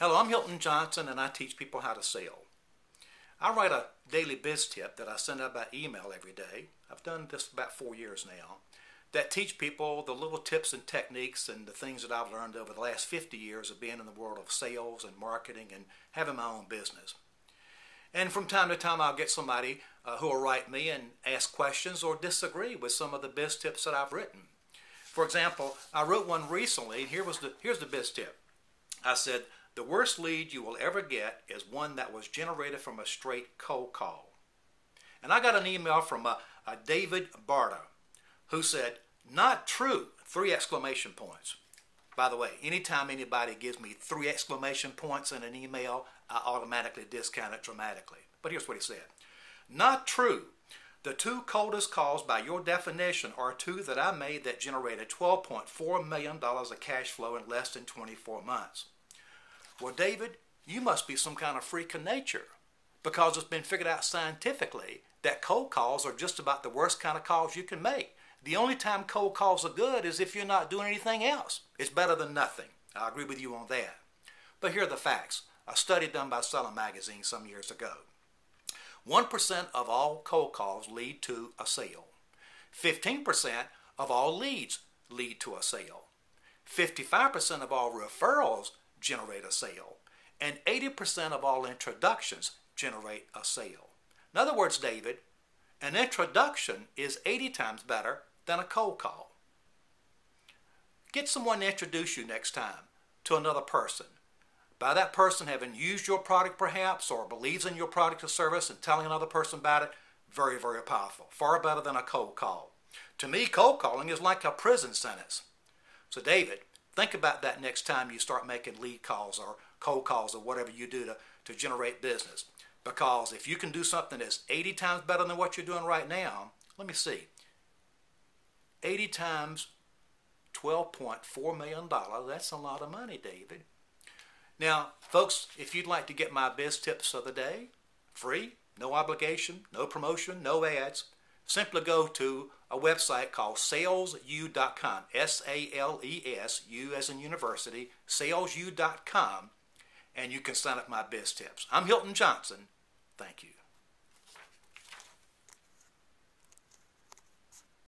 Hello, I'm Hilton Johnson, and I teach people how to sell. I write a daily biz tip that I send out by email every day. I've done this for about 4 years now, that teach people the little tips and techniques and the things that I've learned over the last 50 years of being in the world of sales and marketing and having my own business. And from time to time, I'll get somebody who will write me and ask questions or disagree with some of the biz tips that I've written. For example, I wrote one recently, and here's the biz tip. I said, the worst lead you will ever get is one that was generated from a straight cold call. And I got an email from a David Barta who said, not true, 3 exclamation points. By the way, anytime anybody gives me 3 exclamation points in an email, I automatically discount it dramatically. But here's what he said. Not true. The 2 coldest calls by your definition are 2 that I made that generated $12.4 million of cash flow in less than 24 months. Well, David, you must be some kind of freak of nature, because it's been figured out scientifically that cold calls are just about the worst kind of calls you can make. The only time cold calls are good is if you're not doing anything else. It's better than nothing. I agree with you on that. But here are the facts. A study done by Selling Magazine some years ago. 1% of all cold calls lead to a sale. 15% of all leads lead to a sale. 55% of all referrals generate a sale. And 80% of all introductions generate a sale. In other words, David, an introduction is 80 times better than a cold call. Get someone to introduce you next time to another person. By that person having used your product perhaps, or believes in your product or service and telling another person about it, very, very powerful. Far better than a cold call. To me, cold calling is like a prison sentence. So David, think about that next time you start making lead calls or cold calls or whatever you do to generate business. Because if you can do something that's 80 times better than what you're doing right now, let me see. 80 times $12.4 million, that's a lot of money, David. Now, folks, if you'd like to get my biz tips of the day, free, no obligation, no promotion, no ads, simply go to a website called salesu.com, S-A-L-E-S, U as in university, salesu.com, and you can sign up my biz tips. I'm Hilton Johnson. Thank you.